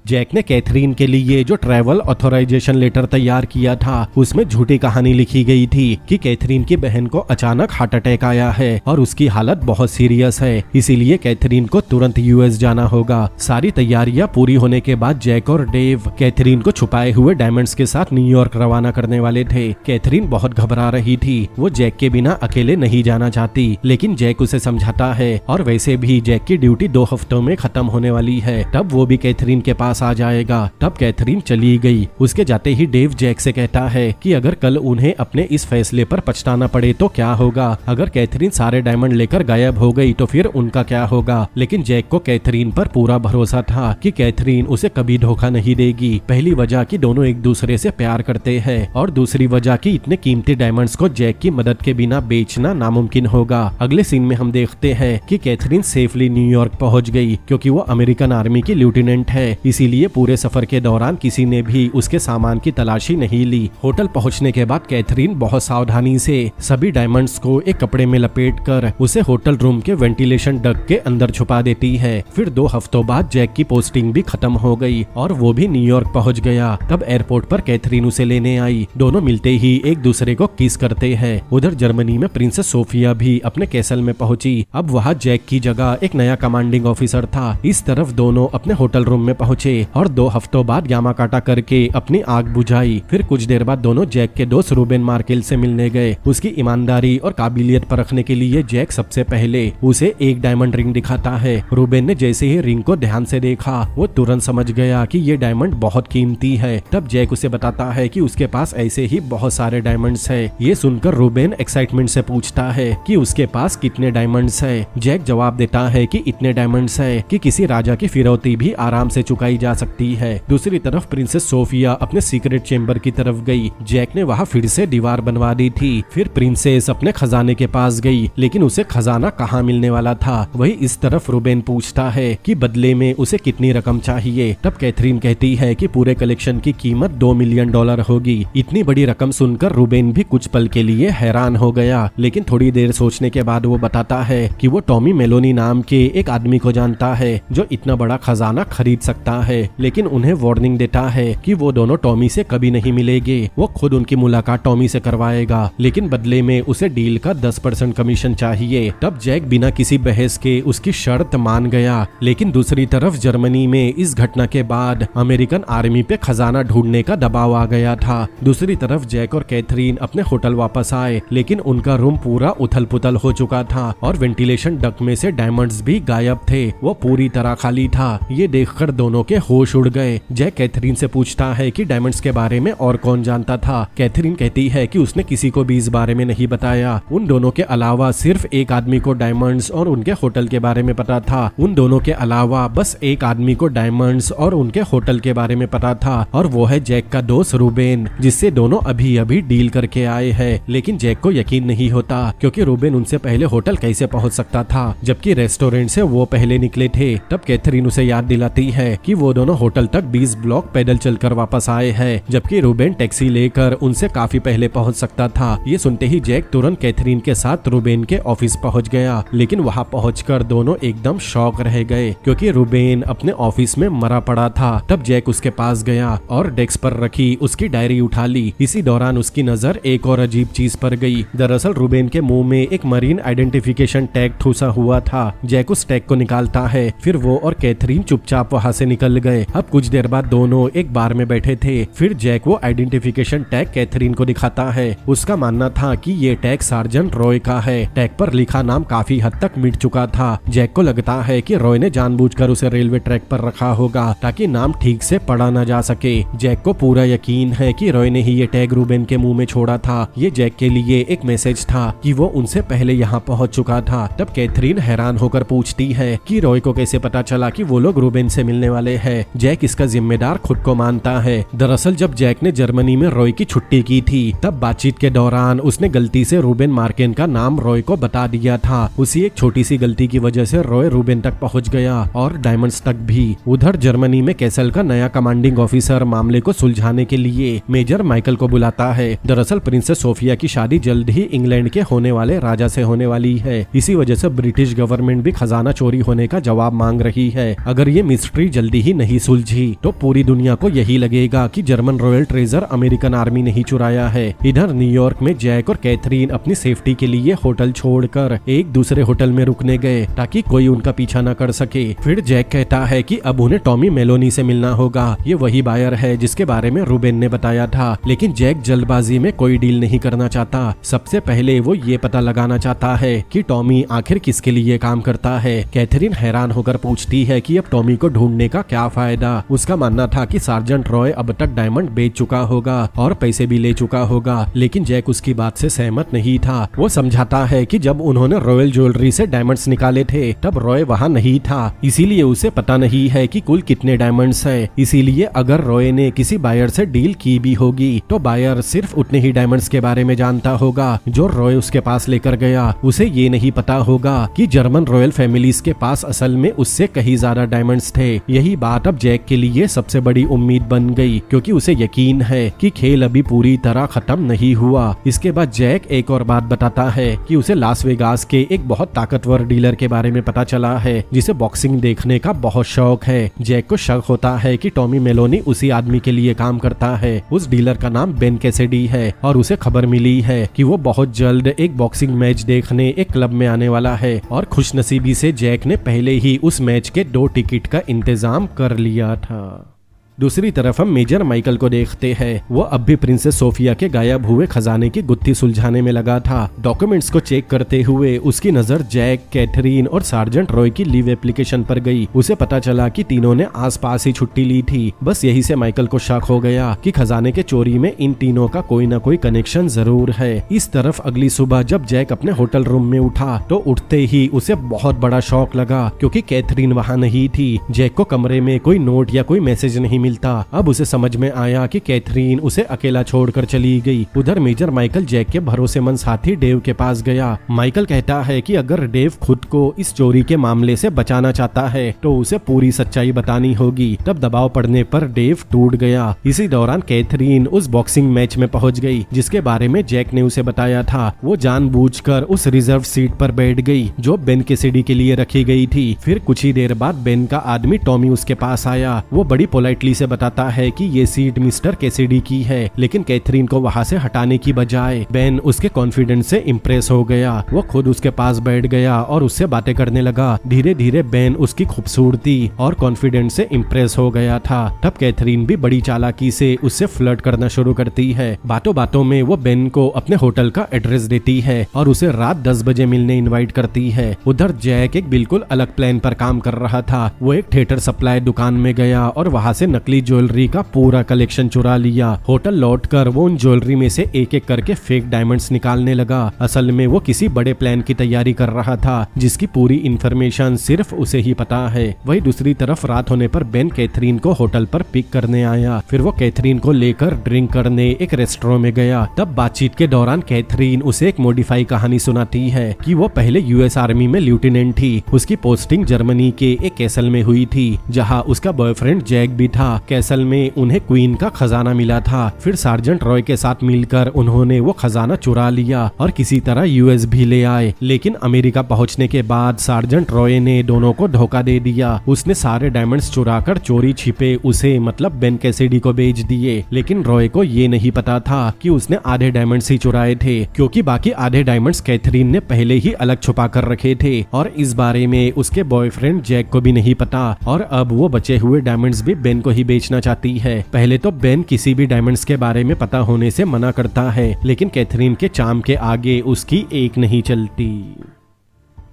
Speaker 1: जैक ने कैथरीन के लिए जो ट्रैवल ऑथराइजेशन लेटर तैयार किया था उसमें झूठी कहानी लिखी गई थी कि कैथरीन की बहन को अचानक हार्ट अटैक आया है और उसकी हालत बहुत सीरियस है, इसीलिए कैथरीन को तुरंत यूएस जाना होगा। सारी तैयारियां पूरी होने के बाद जैक और डेव कैथरीन को छुपाए हुए डायमंड्स के साथ न्यूयॉर्क रवाना करने वाले थे। कैथरीन बहुत घबरा रही थी। वो जैक के बिना अकेले नहीं जाना चाहती, लेकिन जैक उसे समझाता है और वैसे भी जैक की ड्यूटी 2 हफ्तों में खत्म होने वाली है। तब वो भी कैथरीन के पास आ जाएगा। तब कैथरीन चली गई। उसके जाते ही डेव जैक से कहता है कि अगर कल उन्हें अपने इस फैसले पर पछताना पड़े तो क्या होगा। अगर कैथरीन सारे डायमंड लेकर गायब हो गई तो फिर उनका क्या होगा। लेकिन जैक को कैथरीन पर पूरा भरोसा था कि कैथरीन उसे कभी धोखा नहीं देगी। पहली वजह कि दोनों एक दूसरे से प्यार करते हैं और दूसरी वजह कि इतने कीमती डायमंड्स को जैक की मदद के बिना बेचना नामुमकिन होगा। अगले सीन में हम देखते हैं कि कैथरीन सेफली न्यूयॉर्क पहुंच गई क्योंकि वो अमेरिकन आर्मी की लेफ्टिनेंट है। इसीलिए पूरे सफर के दौरान किसी ने भी उसके सामान की तलाशी नहीं ली। होटल पहुंचने के बाद कैथरीन बहुत सावधानी से सभी डायमंड्स को एक कपड़े में लपेटकर उसे होटल रूम के वेंटिलेशन डक्ट के अंदर छुपा देती है। फिर 2 हफ्तों बाद जैक की पोस्टिंग भी खत्म हो गई और वो भी न्यूयॉर्क पहुंच गया। तब एयरपोर्ट पर कैथरीन उसे लेने आई। दोनों मिलते ही एक दूसरे को किस करते हैं। उधर जर्मनी में प्रिंसेस सोफिया भी अपने कैसल में पहुंची। अब वहाँ जैक की जगह एक नया कमांडिंग ऑफिसर था। इस तरफ दोनों अपने होटल रूम में पहुंचे और 2 हफ्तों बाद यामाकाटा करके अपनी आग बुझाई। फिर कुछ देर बाद दोनों जैक के दोस्त रूबेन मार्केल से मिलने गए। उसकी ईमानदारी और काबिलियत परखने के लिए जैक सबसे पहले उसे एक डायमंड रिंग दिखाता है। रूबेन ने जैसे ही रिंग को ध्यान से देखा वो तुरंत समझ गया कि ये डायमंड बहुत कीमती है। तब जैक उसे बताता है कि उसके पास ऐसे ही बहुत सारे डायमंड्स है। ये सुनकर रूबेन एक्साइटमेंट से पूछता है कि उसके पास कितने डायमंड्स है। जैक जवाब देता है कि इतने डायमंड्स है कि किसी राजा की फिरौती भी आराम से चुकाई जा सकती है। दूसरी तरफ प्रिंसेस सोफिया अपने सीक्रेट चेंबर की तरफ गई। जैक ने वहाँ फिर से दीवार बनवा दी थी। फिर प्रिंसेस अपने खजाने के पास गई, लेकिन उसे खजाना कहाँ मिलने वाला था। वही इस तरफ रूबेन पूछता है कि बदले में उसे कितनी रकम चाहिए। तब कैथरीन कहती है कि पूरे कलेक्शन की कीमत $2 मिलियन होगी। इतनी बड़ी रकम सुनकर रूबेन भी कुछ पल के लिए हैरान हो गया, लेकिन थोड़ी देर सोचने के बाद वो बताता है कि वो टॉमी मेलोनी नाम के एक आदमी को जानता है जो इतना बड़ा खजाना खरीद सकता है, लेकिन उन्हें वार्निंग देता है कि वो दोनों टॉमी से कभी नहीं मिलेंगे। वो खुद उनकी मुलाकात टॉमी से करवाएगा, लेकिन बदले में उसे डील का 10% कमीशन चाहिए। तब जैक बिना किसी बहस के उसकी शर्त मान गया। लेकिन दूसरी तरफ जर्मनी में इस घटना के बाद अमेरिकन आर्मी पे खजाना ढूंढने का दबाव आ गया था। दूसरी तरफ जैक और कैथरीन अपने होटल वापस आए, लेकिन उनका रूम पूरा उथल पुथल हो चुका था और वेंटिलेशन डक्ट में से डायमंड्स भी गायब थे। वो पूरी तरह खाली था। ये देखकर दोनों के होश उड़ गए। जैक कैथरीन से पूछता है कि डायमंड्स के बारे में और कौन जानता था। कैथरीन कहती है कि उसने किसी को भी इस बारे में नहीं बताया। उन दोनों के अलावा सिर्फ एक आदमी को डायमंड्स और उनके होटल के बारे में पता था। उन दोनों के अलावा बस एक आदमी को डायमंड्स और उनके होटल के बारे में पता था, और वो है जैक का दोस्त रूबेन, जिससे दोनों अभी अभी डील करके आए हैं। लेकिन जैक को यकीन नहीं होता, क्योंकि रूबेन उनसे पहले होटल कैसे पहुंच सकता था, जबकि रेस्टोरेंट से वो पहले निकले थे। तब कैथरीन उसे याद दिलाती है कि वो दोनों होटल तक 20 ब्लॉक पैदल चलकर वापस आए हैं, जबकि रूबेन टैक्सी लेकर उनसे काफी पहले पहुंच सकता था। ये सुनते ही जैक तुरंत कैथरीन के साथ रूबेन के ऑफिस पहुंच गया, लेकिन वहां पहुंचकर दोनों एकदम शॉक रह गए, क्योंकि रूबेन अपने ऑफिस में मरा पड़ा था। तब जैक उसके पास गया और डेस्क पर रखी उसकी डायरी उठा ली। इसी दौरान उसकी नजर एक और अजीब चीज पर गई। दरअसल रूबेन के मुंह में एक मरीन आइडेंटिफिकेशन टैग ठूसा हुआ था। जैक उस टैग को निकालता है। फिर वो और कैथरीन चुपचाप वहाँ से निकल गए। अब कुछ देर बाद दोनों एक बार में बैठे थे। फिर जैक वो आइडेंटिफिकेशन टैग कैथरीन को दिखाता है। उसका मानना था कि ये टैग सार्जेंट रॉय का है। टैग पर लिखा नाम काफी हद तक मिट चुका था। जैक को लगता है कि रॉय ने जानबूझकर उसे रेलवे ट्रैक पर रखा होगा ताकि नाम ठीक से पढ़ा न जा सके। जैक को पूरा यकीन है कि रॉय ने ही ये टैग रूबेन के मुंह में छोड़ा था। ये जैक के लिए एक मैसेज था कि वो उनसे पहले यहाँ पहुँच चुका था। तब कैथरीन हैरान होकर पूछती है कि रॉय को कैसे पता चला कि वो लोग रूबेन से मिलने वाले हैं। जैक इसका जिम्मेदार खुद को मानता है। दरअसल जब जैक ने जर्मनी में रॉय की छुट्टी की थी, तब बातचीत के दौरान उसने गलती से रूबेन मार्केन का नाम रॉय को बता दिया था। उसी एक छोटी सी गलती की वजह से रॉय रूबेन तक पहुंच गया और डायमंड्स तक भी। उधर जर्मनी में कैसल का नया कमांडिंग ऑफिसर मामले को सुलझाने के लिए मेजर माइकल को बुलाता है। दरअसल प्रिंसेस सोफिया की शादी जल्द ही इंग्लैंड के होने वाले राजा से होने वाली है। इसी वजह से ब्रिटिश गवर्नमेंट भी खजाना चोरी होने का जवाब मांग रही है। अगर ये मिस्ट्री जल्दी ही नहीं सुलझी तो पूरी दुनिया को यही लगेगा कि German royal treasure American army ने ही चुराया है। इधर न्यूयॉर्क में जैक और कैथरीन अपनी सेफ्टी के लिए होटल छोड़कर एक दूसरे होटल में रुकने गए ताकि कोई उनका पीछा न कर सके। फिर जैक कहता है कि अब उन्हें टॉमी मेलोनी से मिलना होगा। ये वही बायर है जिसके बारे में रूबेन ने बताया था। लेकिन जैक जल्दबाजी में कोई डील नहीं करना चाहता। सबसे पहले वो ये पता लगाना चाहता है कि टॉमी आखिर किसके लिए काम करता है। कैथरीन हैरान होकर पूछती है कि अब टॉमी को ढूंढने का क्या फायदा। उसका मानना था कि सार्जेंट रॉय अब तक डायमंड बेच चुका होगा और पैसे भी ले चुका होगा, लेकिन जैक उसकी बात से सहमत नहीं था। वो समझाता है कि जब उन्होंने रॉयल ज्वेलरी से डायमंड्स निकाले थे तब रॉय वहाँ नहीं था, इसीलिए उसे पता नहीं है कि कुल कितने डायमंड्स हैं। इसीलिए अगर रॉय ने किसी बायर से डील की भी होगी तो बायर सिर्फ उतने ही डायमंड्स के बारे में जानता होगा जो रॉय उसके पास लेकर गया। उसे ये नहीं पता होगा कि जर्मन रॉयल फैमिलीज के पास असल में उससे कहीं ज्यादा डायमंड्स थे। यही बात अब जैक के लिए सबसे बड़ी उम्मीद बन गई, क्योंकि उसे यकीन है कि खेल अभी पूरी तरह खत्म नहीं हुआ। इसके बाद जैक एक और बात बताता है कि उसे लास वेगास के एक बहुत ताकतवर डीलर के बारे में पता चला है जिसे बॉक्सिंग देखने का बहुत शौक है। जैक को शक होता है कि टॉमी मेलोनी उसी आदमी के लिए काम करता है। उस डीलर का नाम बेन कैसिडी है और उसे खबर मिली है कि वो बहुत जल्द एक बॉक्सिंग मैच देखने एक क्लब में आने वाला है। और खुशनसीबी से जैक ने पहले ही उस मैच के 2 टिकट का इंतजाम कर लिया था। दूसरी तरफ हम मेजर माइकल को देखते हैं। वो अब भी प्रिंसेस सोफिया के गायब हुए खजाने की गुत्थी सुलझाने में लगा था। डॉक्यूमेंट्स को चेक करते हुए उसकी नजर जैक, कैथरीन और सार्जेंट रॉय की लीव एप्लीकेशन पर गई। उसे पता चला कि तीनों ने आसपास ही छुट्टी ली थी। बस यही से माइकल को शक हो गया कि खजाने के चोरी में इन तीनों का कोई ना कोई कनेक्शन जरूर है। इस तरफ अगली सुबह जब जैक अपने होटल रूम में उठा तो उठते ही उसे बहुत बड़ा शॉक लगा, क्योंकि कैथरीन वहाँ नहीं थी। जैक को कमरे में कोई नोट या कोई मैसेज नहीं मिलता। अब उसे समझ में आया कि कैथरीन उसे अकेला छोड़कर चली गई। उधर मेजर माइकल जैक के भरोसेमंद साथी डेव के पास गया। माइकल कहता है कि अगर डेव खुद को इस चोरी के मामले से बचाना चाहता है तो उसे पूरी सच्चाई बतानी होगी। तब दबाव पड़ने पर डेव टूट गया। इसी दौरान कैथरीन उस बॉक्सिंग मैच में पहुंच गई जिसके बारे में जैक ने उसे बताया था। वो जानबूझकर उस रिजर्व सीट पर बैठ गई जो बेन कैसिडी के लिए रखी गई थी। फिर कुछ ही देर बाद बेन का आदमी टॉमी उसके पास आया। वो बड़ी पोलाइटली से बताता है कि ये सीट मिस्टर कैसिडी की है, लेकिन कैथरीन को वहाँ से हटाने की बजाय बेन उसके कॉन्फिडेंस से इम्प्रेस हो गया। वो खुद उसके पास बैठ गया और उससे बातें करने लगा। धीरे धीरे बेन उसकी खूबसूरती और कॉन्फिडेंस से इम्प्रेस हो गया था। तब कैथरीन भी बड़ी चालाकी से उससे फ्लर्ट करना शुरू करती है। बातों बातों में वो बेन को अपने होटल का एड्रेस देती है और उसे रात 10 बजे मिलने इनवाइट करती है। उधर जैक एक बिल्कुल अलग प्लान पर काम कर रहा था। वो एक थिएटर सप्लाई दुकान में गया और वहाँ से नकली ज्वेलरी का पूरा कलेक्शन चुरा लिया। होटल लौटकर वो उन ज्वेलरी में से एक एक करके फेक डायमंड्स निकालने लगा। असल में वो किसी बड़े प्लान की तैयारी कर रहा था जिसकी पूरी इंफॉर्मेशन सिर्फ उसे ही पता है। वही दूसरी तरफ रात होने पर बेन कैथरीन को होटल पर पिक करने आया। फिर वो कैथरीन को लेकर ड्रिंक करने एक रेस्टोरेंट में गया। तब बातचीत के दौरान कैथरीन उसे एक मॉडिफाई कहानी सुनाती है कि वो पहले यूएस आर्मी में लेफ्टिनेंट थी। उसकी पोस्टिंग जर्मनी के एक कैसल में हुई थी जहाँ उसका बॉयफ्रेंड जैक भी था। कैसल में उन्हें क्वीन का खजाना मिला था। फिर सार्जेंट रॉय के साथ मिलकर उन्होंने वो खजाना चुरा लिया और किसी तरह यूएस भी ले आए। लेकिन अमेरिका पहुंचने के बाद सार्जेंट रॉय ने दोनों को धोखा दे दिया। उसने सारे डायमंड्स चुराकर चोरी छिपे उसे मतलब बेन कैसिडी को बेच दिए। लेकिन रॉय को ये नहीं पता था कि उसने आधे डायमंड्स ही चुराए थे, क्योंकि बाकी आधे डायमंड्स कैथरीन ने पहले ही अलग छुपा कर रखे थे और इस बारे में उसके बॉयफ्रेंड जैक को भी नहीं पता। और अब वो बचे हुए डायमंड्स भी बेन को ही बेचना चाहती है। पहले तो बेन किसी भी डायमंड्स के बारे में पता होने से मना करता है, लेकिन कैथरीन के चार्म के आगे उसकी एक नहीं चलती।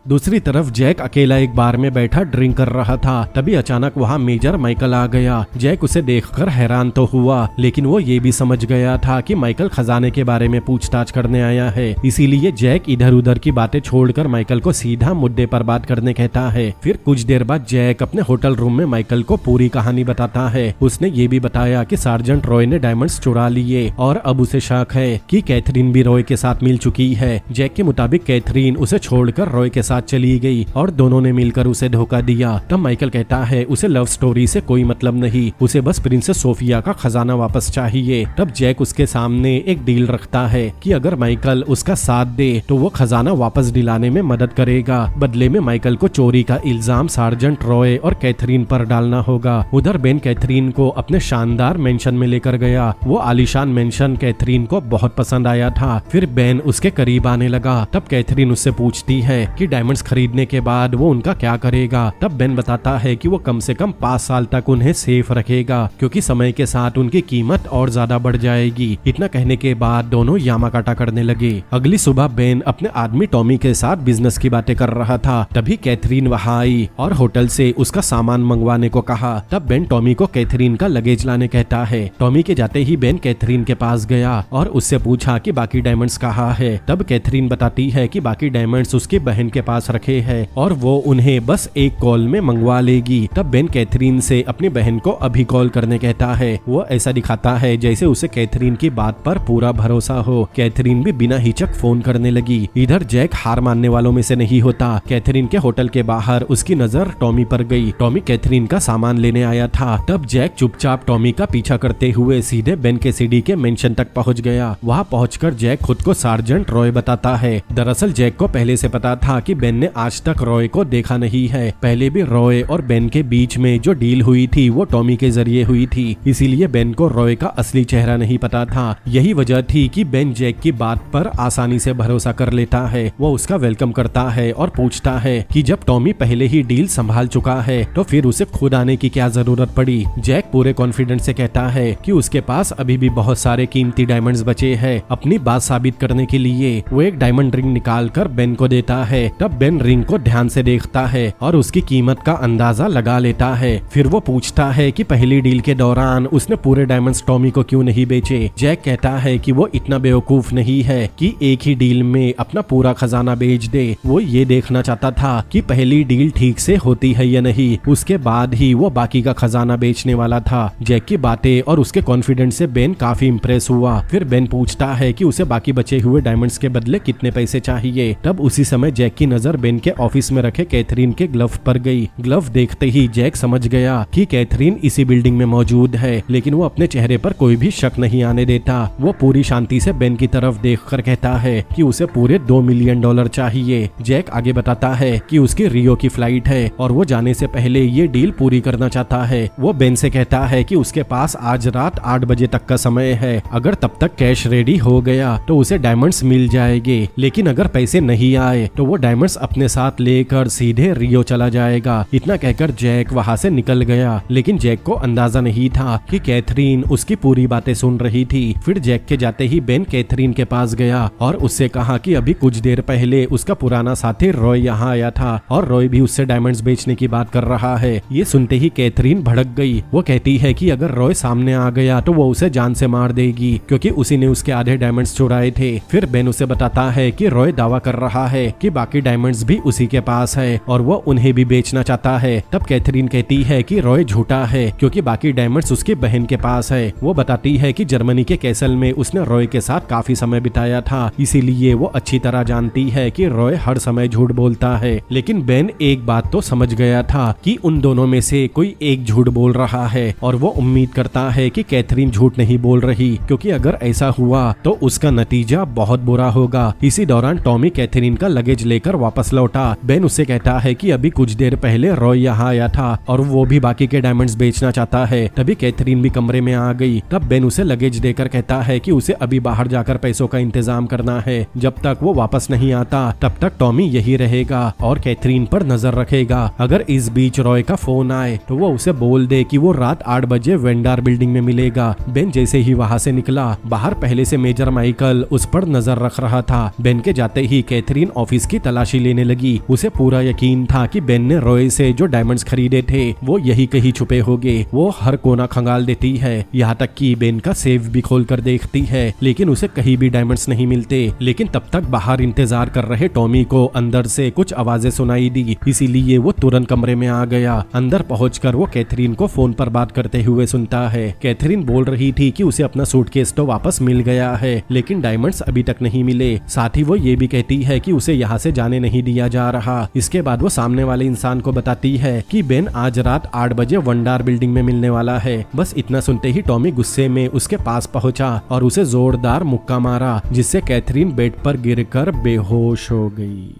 Speaker 1: दूसरी तरफ जैक अकेला एक बार में बैठा ड्रिंक कर रहा था। तभी अचानक वहाँ मेजर माइकल आ गया। जैक उसे देखकर हैरान तो हुआ, लेकिन वो ये भी समझ गया था कि माइकल खजाने के बारे में पूछताछ करने आया है। इसीलिए जैक इधर उधर की बातें छोड़कर माइकल को सीधा मुद्दे पर बात करने कहता है। फिर कुछ देर बाद जैक अपने होटल रूम में माइकल को पूरी कहानी बताता है। उसने ये भी बताया कि सार्जेंट रॉय ने डायमंड्स चुरा लिए और अब उसे शक है कि कैथरीन भी रॉय के साथ मिल चुकी है। जैक के मुताबिक कैथरीन उसे छोड़कर रॉय के साथ चली गई और दोनों ने मिलकर उसे धोखा दिया। तब माइकल कहता है उसे लव स्टोरी से कोई मतलब नहीं, उसे बस प्रिंसेस सोफिया का खजाना वापस चाहिए। तब जैक उसके सामने एक डील रखता है कि अगर माइकल उसका साथ दे तो वो खजाना वापस दिलाने में मदद करेगा। बदले में माइकल को चोरी का इल्जाम सार्जेंट रॉय और कैथरीन पर डालना होगा। उधर बेन कैथरीन को अपने शानदार मेंशन में लेकर गया। वो आलीशान मेंशन कैथरीन को बहुत पसंद आया था। फिर बेन उसके करीब आने लगा। तब कैथरीन उससे पूछती है कि डायमंड्स खरीदने के बाद वो उनका क्या करेगा। तब बेन बताता है कि वो कम से कम 5 साल तक उन्हें सेफ रखेगा, क्योंकि समय के साथ उनकी कीमत और ज्यादा बढ़ जाएगी। इतना कहने के बाद दोनों यामाकाटा करने लगे। अगली सुबह बेन अपने आदमी टॉमी के साथ बिजनेस की बातें कर रहा था। तभी कैथरीन वहाँ आई और होटल से उसका सामान मंगवाने को कहा। तब बेन टॉमी को कैथरीन का लगेज लाने कहता है। टॉमी के जाते ही बेन कैथरीन के पास गया और उससे पूछा कि बाकी डायमंड्स कहाँ है। तब कैथरीन बताती है कि बाकी डायमंड्स उसकी बहन के पास रखे हैं और वो उन्हें बस एक कॉल में मंगवा लेगी। तब बेन कैथरीन से अपनी बहन को अभी कॉल करने कहता है। वो ऐसा दिखाता है जैसे उसे कैथरीन की बात पर पूरा भरोसा हो। कैथरीन भी बिना हिचक फोन करने लगी। इधर जैक हार मानने वालों में से नहीं होता। कैथरीन के होटल के बाहर उसकी नजर टॉमी पर गई। टॉमी कैथरीन का सामान लेने आया था। तब जैक चुपचाप टॉमी का पीछा करते हुए सीधे बेन कैसिडी के मेंशन तक पहुंच गया। वहां पहुंचकर जैक खुद को सार्जेंट रॉय बताता है। दरअसल जैक को पहले से पता था कि बेन ने आज तक रॉय को देखा नहीं है। पहले भी रॉय और बेन के बीच में जो डील हुई थी वो टॉमी के जरिए हुई थी, इसीलिए बेन को रॉय का असली चेहरा नहीं पता था। यही वजह थी कि बेन जैक की बात पर आसानी से भरोसा कर लेता है। वो उसका वेलकम करता है और पूछता है कि जब टॉमी पहले ही डील संभाल चुका है तो फिर उसे खुद आने की क्या जरूरत पड़ी। जैक पूरे कॉन्फिडेंस से कहता है कि उसके पास अभी भी बहुत सारे कीमती डायमंड्स बचे हैं। अपनी बात साबित करने के लिए वो एक डायमंड रिंग निकाल कर बेन को देता है। तब बेन रिंग को ध्यान से देखता है और उसकी कीमत का अंदाजा लगा लेता है। फिर वो पूछता है कि पहली डील के दौरान उसने पूरे डायमंड्स टॉमी को क्यों नहीं बेचे। जैक कहता है कि वो इतना बेवकूफ नहीं है कि एक ही डील में अपना पूरा खजाना बेच दे। वो ये देखना चाहता था कि पहली डील ठीक से होती है या नहीं, उसके बाद ही वो बाकी का खजाना बेचने वाला था। जैक की बातें और उसके कॉन्फिडेंस से बेन काफी इम्प्रेस हुआ। फिर बेन पूछता है कि उसे बाकी बचे हुए डायमंड्स के बदले कितने पैसे चाहिए। तब उसी समय जैक की नजर बेन के ऑफिस में रखे कैथरीन के ग्लव पर गई। ग्लव देखते ही जैक समझ गया कि कैथरीन इसी बिल्डिंग में मौजूद है, लेकिन वो अपने चेहरे पर कोई भी शक नहीं आने देता। वो पूरी शांति से बेन की तरफ देखकर कहता है कि उसे पूरे $2 मिलियन चाहिए। जैक आगे बताता है कि उसकी रियो की फ्लाइट है और वो जाने से पहले ये डील पूरी करना चाहता है। वो बेन से कहता है कि उसके पास आज रात 8 बजे तक का समय है। अगर तब तक कैश रेडी हो गया तो उसे डायमंड्स मिल जाएंगे, लेकिन अगर पैसे नहीं आए तो वो डायमंड्स अपने साथ लेकर सीधे रियो चला जाएगा। इतना कहकर जैक वहाँ से निकल गया, लेकिन जैक को अंदाजा नहीं था कि कैथरीन उसकी पूरी बातें सुन रही थी। फिर जैक के जाते ही बेन कैथरीन के पास गया और उससे कहा कि अभी कुछ देर पहले उसका पुराना साथी रॉय यहाँ आया था और रॉय भी उससे डायमंड्स बेचने की बात कर रहा है। ये सुनते ही कैथरीन भड़क गई। वो कहती है कि अगर रॉय सामने आ गया तो वो उसे जान से मार देगी, क्योंकि उसी ने उसके आधे डायमंड्स चुराए थे। फिर बेन उसे बताता है कि रॉय दावा कर रहा है कि बाकी डायमंड्स भी उसी के पास है और वो उन्हें भी बेचना चाहता है। तब कैथरीन कहती है कि रॉय झूठा है, क्योंकि बाकी डायमंड्स उसकी बहन के पास है। वो बताती है कि जर्मनी के कैसल में उसने रॉय के साथ काफी समय बिताया था, इसीलिए वो अच्छी तरह जानती है कि रॉय हर समय झूठ बोलता है। लेकिन बेन एक बात तो समझ गया था कि उन दोनों में से कोई एक झूठ बोल रहा है और वो उम्मीद करता है कि कैथरीन झूठ नहीं बोल रही, क्योंकि अगर ऐसा हुआ तो उसका नतीजा बहुत बुरा होगा। इसी दौरान टॉमी कैथरीन का लगेज लेकर वापस लौटा। बेन उससे कहता है कि अभी कुछ देर पहले रॉय यहाँ आया था और वो भी बाकी के डायमंड्स बेचना चाहता है। तभी कैथरीन भी कमरे में आ गई। तब बेन उसे लगेज देकर कहता है कि उसे अभी बाहर जाकर पैसों का इंतजाम करना है। जब तक वो वापस नहीं आता तब तक टॉमी यही रहेगा और कैथरीन पर नजर रखेगा। अगर इस बीच रॉय का फोन आए तो वो उसे बोल दे कि वो रात 8 बजे वेंडार बिल्डिंग में मिलेगा। बेन जैसे ही वहाँ से निकला, बाहर पहले से मेजर माइकल उस पर नजर रख रहा था। बेन के जाते ही कैथरीन ऑफिस की तलाशी लेने लगी। उसे पूरा यकीन था कि बेन ने रॉय से जो डायमंड्स खरीदे थे वो यही कहीं छुपे होंगे। वो हर कोना खंगाल देती है, यहाँ तक कि बेन का सेफ भी खोल कर देखती है, लेकिन उसे कहीं भी डायमंड्स नहीं मिलते। लेकिन तब तक बाहर इंतजार कर रहे टॉमी को अंदर से कुछ आवाजें सुनाई दी, इसीलिए वो तुरंत कमरे में आ गया। अंदर पहुंचकर वो कैथरीन को फोन पर बात करते हुए सुनता है। कैथरीन बोल रही थी कि उसे अपना सूटकेस तो वापस मिल गया है, लेकिन डायमंड्स अभी तक नहीं मिले। साथ ही वो ये भी कहती है कि उसे यहाँ से जाने नहीं दिया जा रहा। इसके बाद वो सामने वाले इंसान को बताती है कि बेन आज रात 8 बजे वंडार बिल्डिंग में मिलने वाला है। बस इतना सुनते ही टॉमी गुस्से में उसके पास पहुंचा और उसे जोरदार मुक्का मारा, जिससे कैथरीन बेड पर गिरकर बेहोश हो गई।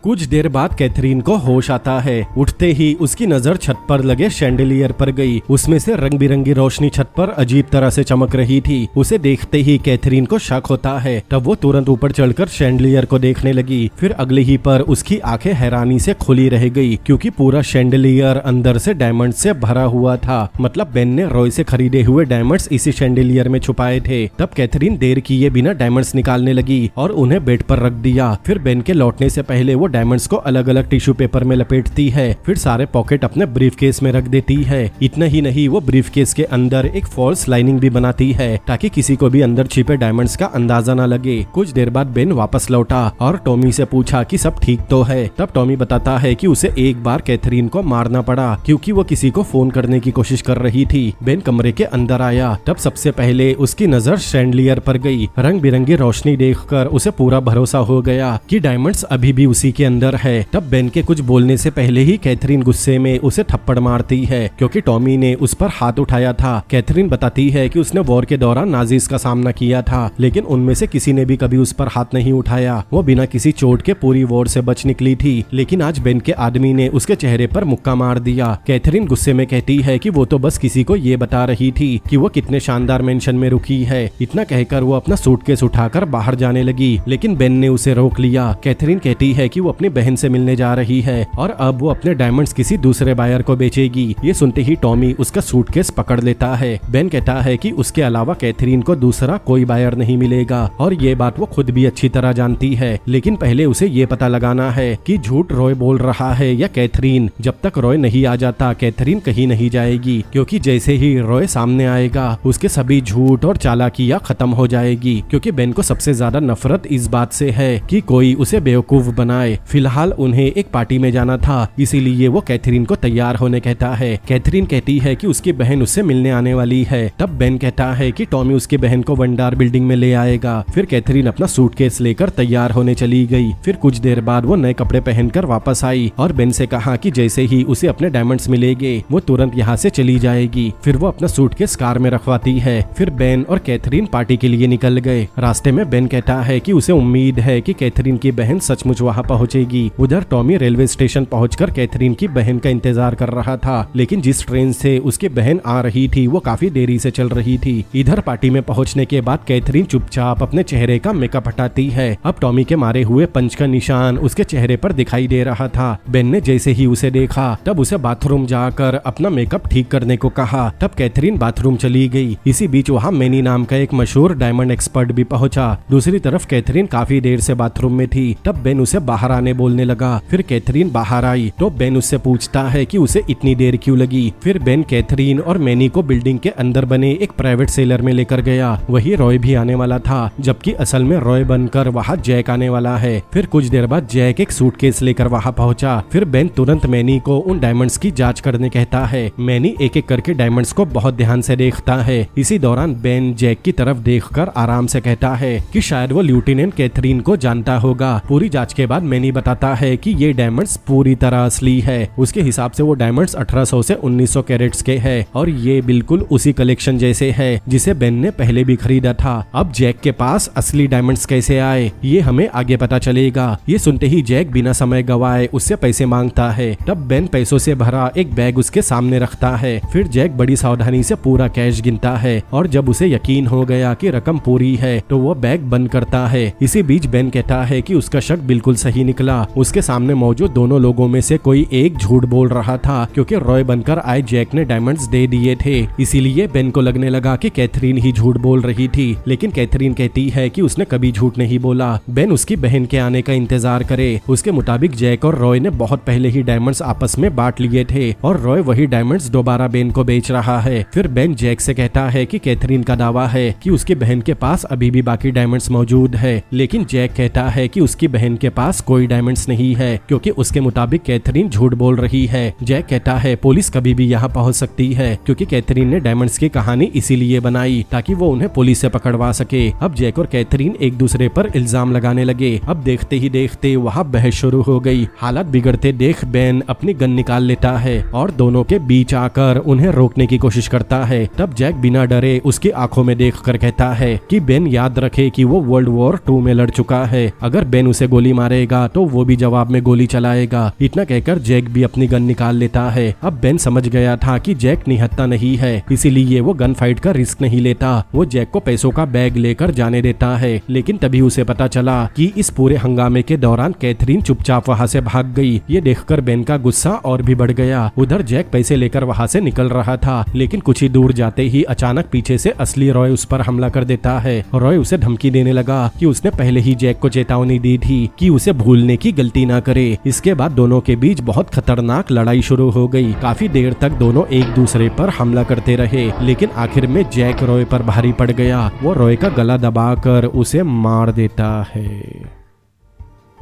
Speaker 1: कुछ देर बाद कैथरीन को होश आता है। उठते ही उसकी नजर छत पर लगे शैंडलियर पर गई। उसमें से रंग बिरंगी रोशनी छत पर अजीब तरह से चमक रही थी। उसे देखते ही कैथरीन को शक होता है। तब वो तुरंत ऊपर चढ़कर शैंडलियर को देखने लगी। फिर अगले ही पर उसकी आंखें हैरानी से खुली रह गई, क्योंकि पूरा शैंडलियर अंदर से डायमंड से भरा हुआ था। मतलब बेन ने रॉय से खरीदे हुए डायमंड्स इसी शैंडलियर में छुपाए थे। तब कैथरीन देर किए बिना डायमंड्स निकालने लगी और उन्हें बेड पर रख दिया। फिर बेन के लौटने से पहले वो डायमंड्स को अलग अलग टिश्यू पेपर में लपेटती है। फिर सारे पॉकेट अपने ब्रीफकेस में रख देती है। इतना ही नहीं, वो ब्रीफकेस के अंदर एक फॉल्स लाइनिंग भी बनाती है ताकि किसी को भी अंदर छिपे डायमंड्स का अंदाजा न लगे। कुछ देर बाद बेन वापस लौटा और टॉमी से पूछा कि सब ठीक तो है। तब टॉमी बताता है कि उसे एक बार कैथरीन को मारना पड़ा, क्योंकि वो किसी को फोन करने की कोशिश कर रही थी। बेन कमरे के अंदर आया। तब सबसे पहले उसकी नजर शैंडलियर पर गई। रंग बिरंगी रोशनी देखकर उसे पूरा भरोसा हो गया कि डायमंड्स अभी भी उसी के के अंदर है। तब बेन के कुछ बोलने से पहले ही कैथरीन गुस्से में उसे थप्पड़ मारती है क्योंकि टॉमी ने उस पर हाथ उठाया था। कैथरीन बताती है कि उसने वॉर के दौरान नाजीज का सामना किया था, लेकिन उनमें से किसी ने भी कभी उस पर हाथ नहीं उठाया। वो बिना किसी चोट के पूरी वॉर से बच निकली थी, लेकिन आज बेन के आदमी ने उसके चेहरे पर मुक्का मार दिया। कैथरीन गुस्से में कहती है कि वो तो बस किसी को ये बता रही थी कि वो कितने शानदार मेंशन में रुकी है। इतना कहकर वो अपना सूटकेस उठाकर बाहर जाने लगी, लेकिन बेन ने उसे रोक लिया। कैथरीन कहती है कि वो अपनी बहन से मिलने जा रही है और अब वो अपने डायमंड्स किसी दूसरे बायर को बेचेगी। ये सुनते ही टॉमी उसका सूटकेस पकड़ लेता है। बेन कहता है कि उसके अलावा कैथरीन को दूसरा कोई बायर नहीं मिलेगा और ये बात वो खुद भी अच्छी तरह जानती है, लेकिन पहले उसे ये पता लगाना है कि झूठ रॉय बोल रहा है या कैथरीन। जब तक रॉय नहीं आ जाता कैथरीन कहीं नहीं जाएगी, क्योंकि जैसे ही रॉय सामने आएगा उसके सभी झूठ और चालाकियां खत्म हो जाएगी। क्योंकि बेन को सबसे ज्यादा नफरत इस बात से है कि कोई उसे बेवकूफ बनाए। फिलहाल उन्हें एक पार्टी में जाना था, इसीलिए वो कैथरीन को तैयार होने कहता है। कैथरीन कहती है कि उसकी बहन उससे मिलने आने वाली है। तब बेन कहता है कि टॉमी उसकी बहन को वंडार बिल्डिंग में ले आएगा। फिर कैथरीन अपना सूटकेस लेकर तैयार होने चली गई। फिर कुछ देर बाद वो नए कपड़े पहनकर वापस आई और बेन से कहा कि जैसे ही उसे अपने डायमंड्स मिलेंगे वो तुरंत यहाँ से चली जाएगी। फिर वो अपना सूटकेस कार में रखवाती है। फिर बेन और कैथरीन पार्टी के लिए निकल गए। रास्ते में बेन कहता है कि उसे उम्मीद है कि कैथरीन की बहन सचमुच वहाँ पहुँचेगी। उधर टॉमी रेलवे स्टेशन पहुंचकर कैथरीन की बहन का इंतजार कर रहा था, लेकिन जिस ट्रेन से उसकी बहन आ रही थी वो काफी देरी से चल रही थी। इधर पार्टी में पहुंचने के बाद कैथरीन चुपचाप अपने चेहरे का मेकअप हटाती है। अब टॉमी के मारे हुए पंच का निशान उसके चेहरे पर दिखाई दे रहा था। बेन ने जैसे ही उसे देखा तब उसे बाथरूम जाकर अपना मेकअप ठीक करने को कहा। तब कैथरीन बाथरूम चली गई। इसी बीच वहाँ मैनी नाम का एक मशहूर डायमंड एक्सपर्ट भी पहुंचा। दूसरी तरफ कैथरीन काफी देर से बाथरूम में थी। तब बेन उसे बाहर आने बोलने लगा। फिर कैथरीन बाहर आई तो बेन उससे पूछता है कि उसे इतनी देर क्यों लगी। फिर बेन कैथरीन और मैनी को बिल्डिंग के अंदर बने एक प्राइवेट सेलर में लेकर गया। वही रॉय भी आने वाला था, जबकि असल में रॉय बनकर वहाँ जैक आने वाला है। फिर कुछ देर बाद जैक एक सूटकेस लेकर वहाँ पहुंचा। फिर बेन तुरंत मैनी को उन डायमंड्स की जांच करने कहता है। मैनी एक एक करके डायमंड्स को बहुत ध्यान से देखता है। इसी दौरान बेन जैक की तरफ देखकर आराम से कहता है कि शायद वो लेफ्टिनेंट कैथरीन को जानता होगा। पूरी जांच के बाद मैनी बताता है कि ये डायमंड्स पूरी तरह असली है। उसके हिसाब से वो डायमंड्स 1800 से 1900 कैरेट्स के हैं और ये बिल्कुल उसी कलेक्शन जैसे है जिसे बेन ने पहले भी खरीदा था। अब जैक के पास असली डायमंड्स कैसे आए ये हमें आगे पता चलेगा। ये सुनते ही जैक बिना समय गवाए उससे पैसे मांगता है। तब बेन पैसों से भरा एक बैग उसके सामने रखता है। फिर जैक बड़ी सावधानी से पूरा कैश गिनता है और जब उसे यकीन हो गया कि रकम पूरी है तो वो बैग बंद करता है। इसी बीच बेन कहता है कि उसका शक बिल्कुल सही निकला। उसके सामने मौजूद दोनों लोगों में से कोई एक झूठ बोल रहा था, क्योंकि रॉय बनकर आए जैक ने डायमंड्स दे दिए थे। इसीलिए बेन को लगने लगा कि कैथरीन ही झूठ बोल रही थी, लेकिन कैथरीन कहती है कि उसने कभी झूठ नहीं बोला। बेन उसकी बहन के आने का इंतजार करे। उसके मुताबिक जैक और रॉय ने बहुत पहले ही डायमंड्स आपस में बांट लिए थे और रॉय वही डायमंड्स दोबारा बेन को बेच रहा है। फिर बेन जैक से कहता है कि कैथरीन का दावा है कि उसकी बहन के पास अभी भी बाकी डायमंड्स मौजूद है, लेकिन जैक कहता है कि उसकी बहन के पास कोई डायमंड्स नहीं है, क्योंकि उसके मुताबिक कैथरीन झूठ बोल रही है। जैक कहता है पुलिस कभी भी यहाँ पहुँच सकती है, क्योंकि कैथरीन ने डायमंड्स की कहानी इसीलिए बनाई ताकि वो उन्हें पुलिस से पकड़वा सके। अब जैक और कैथरीन एक दूसरे पर इल्जाम लगाने लगे। अब देखते ही देखते वहाँ बहस शुरू हो गई। हालात बिगड़ते देख बेन अपनी गन निकाल लेता है और दोनों के बीच आकर उन्हें रोकने की कोशिश करता है। तब जैक बिना डरे उसकी आंखों में देखकर कहता है कि बेन याद रखे कि वो वर्ल्ड वॉर 2 में लड़ चुका है। अगर बेन उसे गोली मारेगा तो वो भी जवाब में गोली चलाएगा। इतना कहकर जैक भी अपनी गन निकाल लेता है। अब बेन समझ गया था कि जैक निहत्था नहीं है, इसीलिए वो गन फाइट का रिस्क नहीं लेता। वो जैक को पैसों का बैग लेकर जाने देता है, लेकिन तभी उसे पता चला कि इस पूरे हंगामे के दौरान कैथरीन चुपचाप वहाँ से भाग गई। ये देखकर बेन का गुस्सा और भी बढ़ गया। उधर जैक पैसे लेकर वहाँ से निकल रहा था, लेकिन कुछ ही दूर जाते ही अचानक पीछे से असली रॉय उस पर हमला कर देता है। रॉय उसे धमकी देने लगा कि उसने पहले ही जैक को चेतावनी दी थी कि उसे भूलने की गलती ना करे। इसके बाद दोनों के बीच बहुत खतरनाक लड़ाई शुरू हो गई। काफी देर तक दोनों एक दूसरे पर हमला करते रहे, लेकिन आखिर में जैक रॉय पर भारी पड़ गया। वो रॉय का गला दबाकर उसे मार देता है।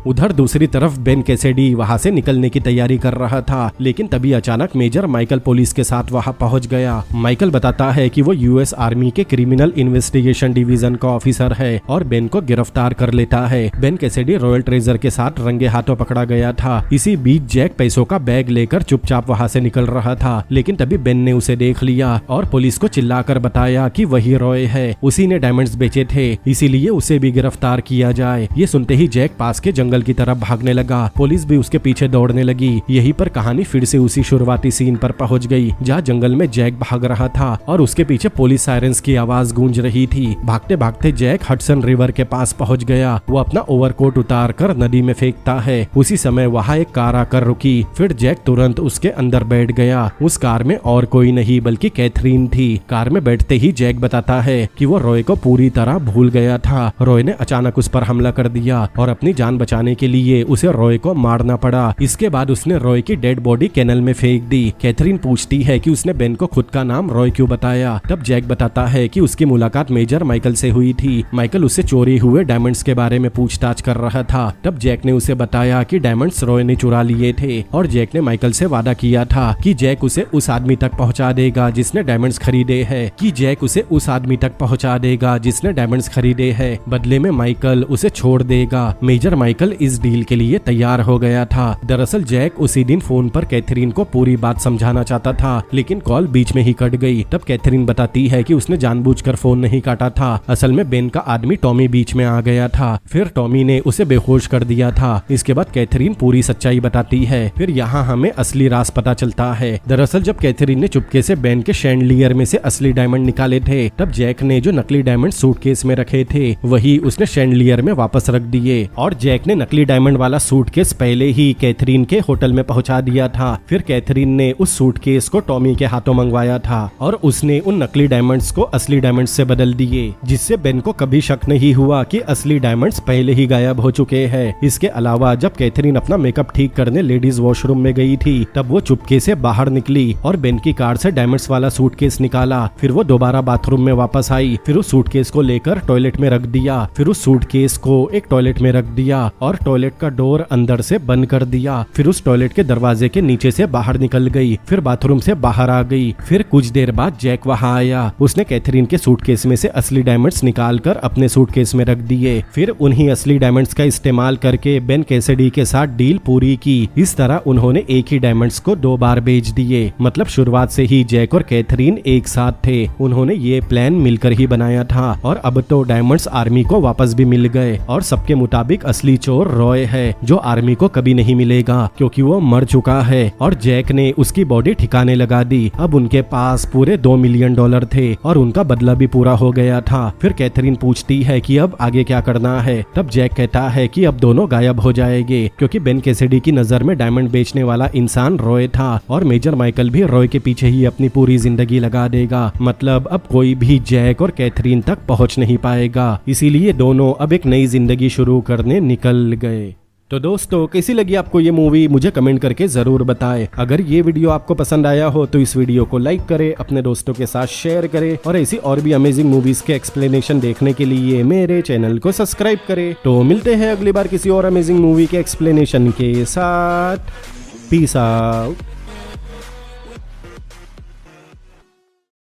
Speaker 1: उधर दूसरी तरफ बेन कैसिडी वहां से निकलने की तैयारी कर रहा था, लेकिन तभी अचानक मेजर माइकल पुलिस के साथ वहां पहुंच गया। माइकल बताता है कि वो यूएस आर्मी के क्रिमिनल इन्वेस्टिगेशन डिवीजन का ऑफिसर है और बेन को गिरफ्तार कर लेता है। बेन कैसिडी रॉयल ट्रेजर के साथ रंगे हाथों पकड़ा गया था। इसी बीच जैक पैसों का बैग लेकर चुपचाप वहां से निकल रहा था, लेकिन तभी बेन ने उसे देख लिया और पुलिस को चिल्लाकर बताया कि वही रॉय है, उसी ने डायमंड्स बेचे थे, इसीलिए उसे भी गिरफ्तार किया जाए। ये सुनते ही जैक पास के जंगल की तरफ भागने लगा। पुलिस भी उसके पीछे दौड़ने लगी। यहीं पर कहानी फिर से उसी शुरुआती सीन पर पहुंच गई, जहाँ जंगल में जैक भाग रहा था और उसके पीछे पुलिस सायरन्स की आवाज गूंज रही थी। भागते भागते जैक हडसन रिवर के पास पहुंच गया। वो अपना ओवरकोट उतार कर नदी में फेंकता है। उसी समय वहाँ एक कार आकर रुकी। फिर जैक तुरंत उसके अंदर बैठ गया। उस कार में और कोई नहीं बल्कि कैथरीन थी। कार में बैठते ही जैक बताता है कि वो रॉय को पूरी तरह भूल गया था। रॉय ने अचानक उस पर हमला कर दिया और अपनी जान बचाने के लिए उसे रॉय को मारना पड़ा। इसके बाद उसने रॉय की डेड बॉडी कैनल में फेंक दी। कैथरीन पूछती है कि उसने बेन को खुद का नाम रॉय क्यों बताया। तब जैक बताता है कि उसकी मुलाकात मेजर माइकल से हुई थी। माइकल उससे चोरी हुए डायमंड्स के बारे में पूछताछ कर रहा था। तब जैक ने उसे बताया कि डायमंड्स रॉय ने चुरा लिए थे और जैक ने माइकल से वादा किया था कि जैक उसे उस आदमी तक पहुंचा देगा जिसने डायमंड्स खरीदे हैं, बदले में माइकल उसे छोड़ देगा। मेजर माइकल इस डील के लिए तैयार हो गया था। दरअसल जैक उसी दिन फोन पर कैथरीन को पूरी बात समझाना चाहता था, लेकिन कॉल बीच में ही कट गई। तब कैथरीन बताती है कि उसने जानबूझकर फोन नहीं काटा था। असल में बेन का आदमी टॉमी बीच में आ गया था। फिर टॉमी ने उसे बेहोश कर दिया था। इसके बाद कैथरीन पूरी सच्चाई बताती है। फिर यहाँ हमें असली राज पता चलता है। दरअसल जब कैथरीन ने चुपके से बेन के शैंडलियर में से असली डायमंड निकाले थे, तब जैक ने जो नकली डायमंड सूटकेस में रखे थे वही उसने शैंडलियर में वापस रख दिए और जैक ने नकली डायमंड वाला सूटकेस पहले ही कैथरीन के होटल में पहुंचा दिया था। फिर कैथरीन ने उस सूटकेस को टॉमी के हाथों मंगवाया था और उसने उन नकली डायमंड्स को असली डायमंड्स से बदल दिए, जिससे बेन को कभी शक नहीं हुआ कि असली डायमंड्स पहले ही गायब हो चुके हैं। इसके अलावा जब कैथरीन अपना मेकअप ठीक करने लेडीज वॉशरूम में गई थी, तब वो चुपके से बाहर निकली और बेन की कार से डायमंड्स वाला सूटकेस निकाला। फिर वो दोबारा बाथरूम में वापस आई। फिर उस सूटकेस को लेकर टॉयलेट में रख दिया। फिर उस सूटकेस को एक टॉयलेट में रख दिया और टॉयलेट का डोर अंदर से बंद कर दिया। फिर उस टॉयलेट के दरवाजे के नीचे से बाहर निकल गई। फिर बाथरूम से बाहर आ गई। फिर कुछ देर बाद जैक वहां आया। उसने कैथरीन के सूटकेस में से असली डायमंड्स निकालकर अपने सूटकेस में रख दिए। फिर उन्हीं असली डायमंड्स का इस्तेमाल करके बेन कैसिडी के साथ डील पूरी की। इस तरह उन्होंने एक ही डायमंड्स को 2 बार बेच दिए। मतलब शुरुआत से ही जैक और कैथरीन एक साथ थे। उन्होंने ये प्लान मिलकर ही बनाया था और अब तो डायमंड्स आर्मी को वापस भी मिल गए और सबके मुताबिक असली चोर रॉय है, जो आर्मी को कभी नहीं मिलेगा क्योंकि वो मर चुका है। और जैक ने उसकी बॉडी ठिकाने लगा दी। अब उनके पास पूरे $2 मिलियन थे और उनका बदला भी पूरा हो गया था। फिर कैथरीन पूछती है कि अब आगे क्या करना है। तब जैक कहता है कि अब दोनों गायब हो जाएंगे क्योंकि बेन कैसिडी की नजर में डायमंड बेचने वाला इंसान रॉय था और मेजर माइकल भी रॉय के पीछे ही अपनी पूरी जिंदगी लगा देगा। मतलब अब कोई भी जैक और कैथरीन तक पहुंच नहीं पाएगा। इसीलिए दोनों अब एक नई जिंदगी शुरू करने निकल गए। तो दोस्तों कैसी लगी आपको ये मूवी, मुझे कमेंट करके जरूर बताएं। अगर ये वीडियो आपको पसंद आया हो तो इस वीडियो को लाइक करें, अपने दोस्तों के साथ शेयर करें और ऐसी और भी अमेजिंग मूवीज के एक्सप्लेनेशन देखने के लिए मेरे चैनल को सब्सक्राइब करें। तो मिलते हैं अगली बार किसी और अमेजिंग मूवी के एक्सप्लेनेशन के साथ। Peace out.